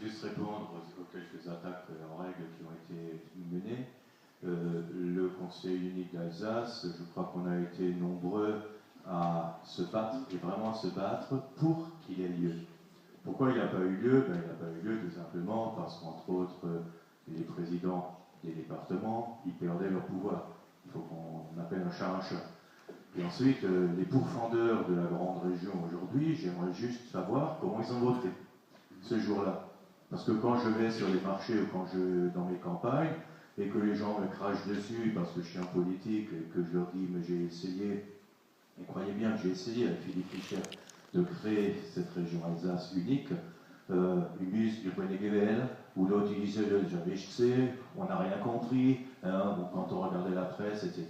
juste répondre aux quelques attaques en règle qui ont été menées. Le Conseil unique d'Alsace, je crois qu'on a été nombreux à se battre, et vraiment à se battre pour qu'il ait lieu. Pourquoi il n'a pas eu lieu? Il n'a pas eu lieu tout simplement parce qu'entre autres, les présidents des départements, ils perdaient leur pouvoir. Il faut qu'on appelle un chat un chat. Et ensuite, les pourfendeurs de la grande région aujourd'hui, j'aimerais juste savoir comment ils ont voté ce jour-là. Parce que quand je vais sur les marchés ou quand dans mes campagnes, et que les gens me crachent dessus parce que je suis un politique et que je leur dis mais j'ai essayé, et croyez bien que j'ai essayé avec Philippe Fischer de créer cette région Alsace unique, ils disent ou l'autre il disait j'avais jeté, on n'a rien compris, hein, quand on regardait la presse, etc.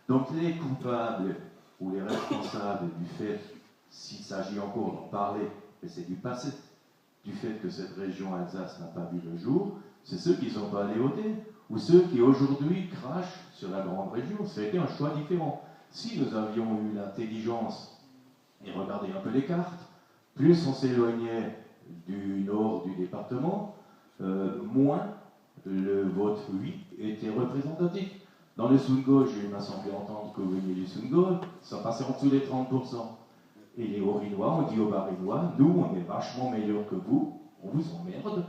Donc les coupables ou les responsables du fait, s'il s'agit encore d'en parler, mais c'est du passé, du fait que cette région Alsace n'a pas vu le jour, c'est ceux qui ne sont pas allés voter, ou ceux qui aujourd'hui crachent sur la grande région. Ça a été un choix différent. Si nous avions eu l'intelligence et regardé un peu les cartes, plus on s'éloignait du nord du département, moins le vote oui était représentatif. Dans le Sundgau, j'ai eu m'assemblé entendre que vous veniez du Sundgau, ça passait en dessous des 30%. Et les Haut-Rhinois ont dit aux Bas-Rhinois, nous on est vachement meilleurs que vous, on vous emmerde.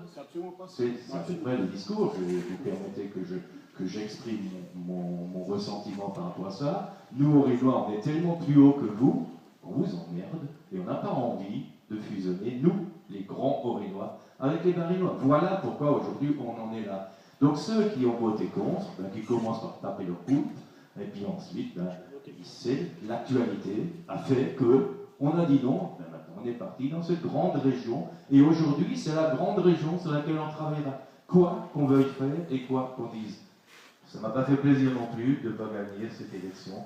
C'est à peu près le discours. Vous permettez que j'exprime mon ressentiment par rapport à ça. Nous, Haut-Rhinois, on est tellement plus haut que vous, on vous emmerde et on n'a pas envie de fusionner, nous, les grands Haut-Rhinois, avec les Bas-Rhinois. Voilà pourquoi aujourd'hui on en est là. Donc ceux qui ont voté contre, qui commencent par taper leur coude, et puis ensuite, c'est l'actualité a fait que on a dit non, maintenant on est parti dans cette grande région, et aujourd'hui c'est la grande région sur laquelle on travaillera. Quoi qu'on veuille faire et quoi qu'on dise. Ça ne m'a pas fait plaisir non plus de ne pas gagner cette élection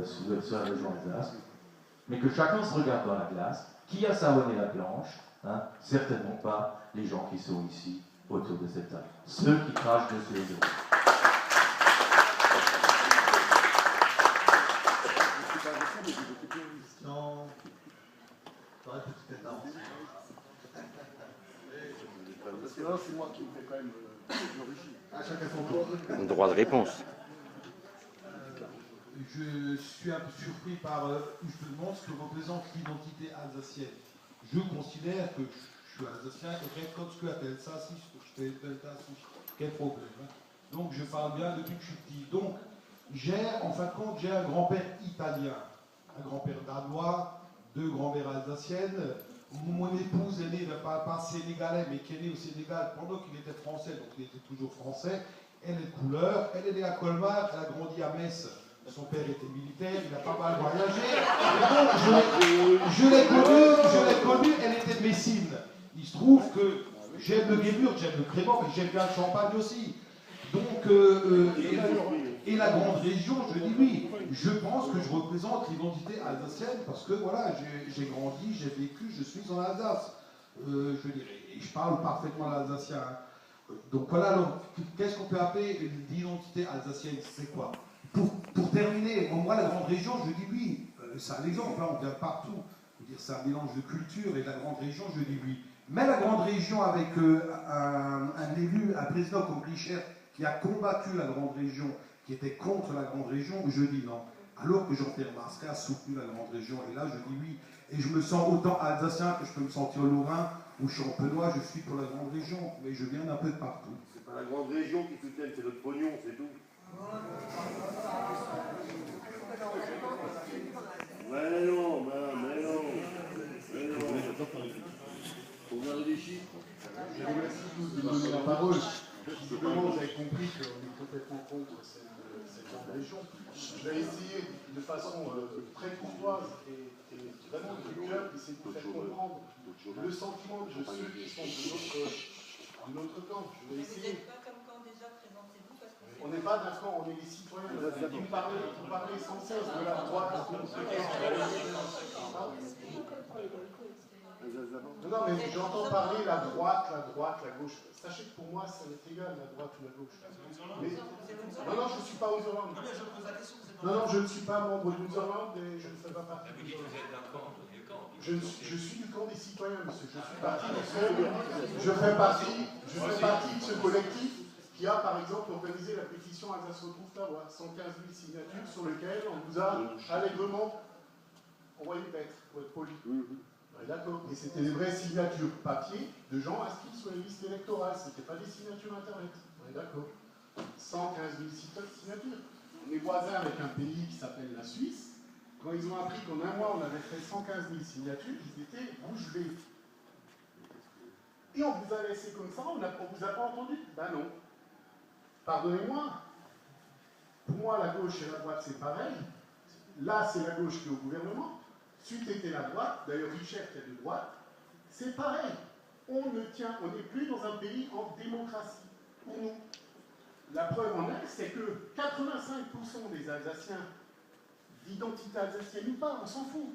sur la région Alsace, mais que chacun se regarde dans la glace, qui a savonné la planche, hein, certainement pas les gens qui sont ici autour de cette table. Ceux qui crachent dessus les autres. C'est moi qui me fais quand même à chacun son tour. Un droit de réponse. Je suis un peu surpris par je me demande ce que représente l'identité alsacienne. Je considère que je suis alsacien et comme ce que appelle ça, si je fais quel problème. Donc je parle bien depuis que je suis petit. Donc en fin de compte, j'ai un grand-père italien, un grand-père danois, deux grands-mères alsaciennes. Mon épouse est née d'un papa sénégalais, mais qui est née au Sénégal pendant qu'il était français, donc il était toujours français. Elle est de couleur, elle est née à Colmar, elle a grandi à Metz. Son père était militaire, il a pas mal voyagé. Et donc, je l'ai connue, elle était de Messine. Il se trouve que j'aime le Guébure, j'aime le Crémant, mais j'aime bien le Champagne aussi. Donc, et la grande région, je dis oui. Je pense que je représente l'identité alsacienne parce que voilà, j'ai grandi, j'ai vécu, je suis en Alsace. Je dirais, et je parle parfaitement l'alsacien. Donc voilà, alors, qu'est-ce qu'on peut appeler l'identité alsacienne? C'est quoi? Pour terminer, moi, la grande région, je dis oui. C'est un exemple, hein, on vient partout. C'est un mélange de culture et de la grande région, je dis oui. Mais la grande région avec un élu, un président comme Richert, qui a combattu la grande région, qui était contre la grande région, je dis non. Alors que Jean-Pierre Masca a soutenu la grande région, et là je dis oui. Et je me sens autant alsacien que je peux me sentir lorrain ou champenois, je suis pour la grande région, mais je viens d'un peu de partout. C'est pas la grande région qui soutient, c'est notre pognon, c'est tout. Mais non, mais non. Faut regarder les chiffres. Je vous remercie tous de me donner la parole. Visiblement, vous avez compris qu'on est complètement contre cette grande région. Je vais essayer de façon très courtoise et vraiment du cœur d'essayer de vous faire comprendre le sentiment de ceux qui sont de notre camp. Je vais essayer. On n'est pas d'accord, on est des citoyens. Vous parlez sans cesse de la droite. Non, mais j'entends parler la droite, la gauche. Sachez que pour moi, ça m'est égal, la droite ou la gauche. Mais, non, je ne suis pas aux Irlandais. Non, je ne suis pas membre d'une Irlande et je ne fais pas partie. Oui, vous êtes d'un camp, Je suis du camp des citoyens, monsieur. Je fais partie de ce collectif qui a, par exemple, organisé la pétition Alsace retrouve ta voix, 115 000 signatures sur lesquelles on vous a allègrement envoyé paître, pour être poli. Ouais, d'accord. Et c'était des vraies signatures papier de gens inscrits sur les listes électorales. Ce n'était pas des signatures Internet. Ouais, d'accord. 115 000 signatures. On est voisins avec un pays qui s'appelle la Suisse. Quand ils ont appris qu'en un mois on avait fait 115 000 signatures, ils étaient bouche bée. Et on vous a laissé comme ça, on ne vous a pas entendu? Ben non. Pardonnez-moi. Pour moi, la gauche et la droite, c'est pareil. Là, c'est la gauche qui est au gouvernement. Suite était la droite. D'ailleurs, Richard est de droite. C'est pareil. On n'est plus dans un pays en démocratie. Pour nous. La preuve en est, c'est que 85% des Alsaciens d'identité alsacienne ou pas, on s'en fout.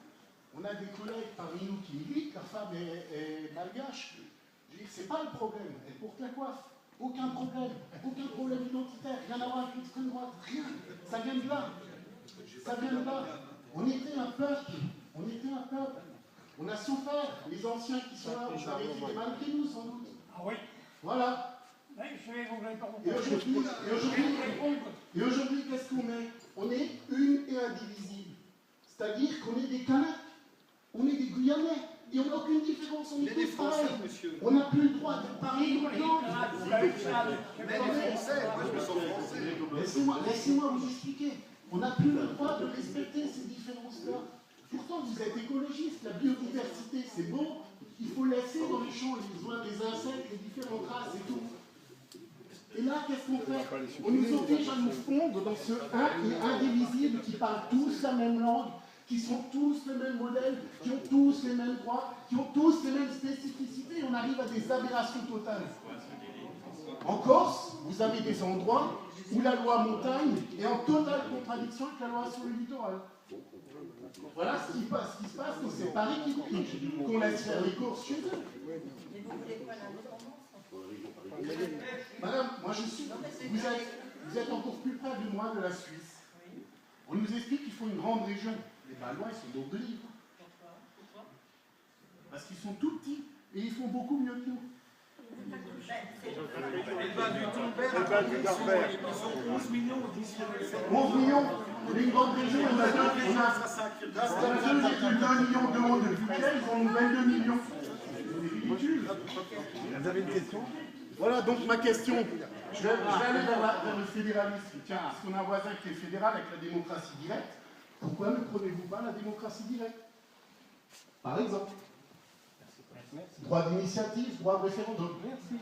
On a des collègues parmi nous qui militent, leur femme est malgache. Je dis, c'est pas le problème. Elle porte la coiffe. Aucun problème identitaire, rien à voir avec l'extrême droite, rien. Ça vient de là. Ça vient de là. On était un peuple. On a souffert. Les anciens qui sont là, vous avez été malgré nous, sans doute. Ah oui. Voilà. Et aujourd'hui, qu'est-ce qu'on est? On est une et indivisible. C'est-à-dire qu'on est des Kanaks, on est des Guyanais, et on n'a aucune différence, on est tous pareils. On n'a plus le droit de parler notre langue. Laissez-moi vous expliquer. On n'a plus le droit de respecter ces différences-là. Pourtant, vous êtes écologiste, la biodiversité, c'est beau. Il faut laisser dans les champs les oies, les insectes, les différentes races et tout. Et là, qu'est-ce qu'on fait? On nous oblige à nous fondre dans ce un et indivisible qui parlent tous la même langue, qui sont tous le même modèle, qui ont tous les mêmes droits, qui ont tous les mêmes spécificités, et on arrive à des aberrations totales. En Corse, vous avez des endroits où la loi montagne est en totale contradiction avec la loi sur le littoral. Voilà ce qui se passe, donc c'est Paris qu'on laisse faire les courses chez eux. Madame, moi je suis. Vous êtes encore plus près de moi de la Suisse. On nous explique qu'il faut une grande région. Les Balois, ils sont d'autres livres. Parce qu'ils sont tout petits et ils font beaucoup mieux que nous. Ils sont 11 millions. 11 millions. On est une grande région, on a 2,2 millions d'euros de budget, ils en ont 22 millions. C'est ridicule. Vous avez une question? Voilà, donc ma question. Je vais aller vers le fédéralisme. Tiens, parce qu'on a un voisin qui est fédéral avec la démocratie directe. Pourquoi ne prenez-vous pas la démocratie directe? Par exemple. Droit d'initiative, droit de référendum. Merci.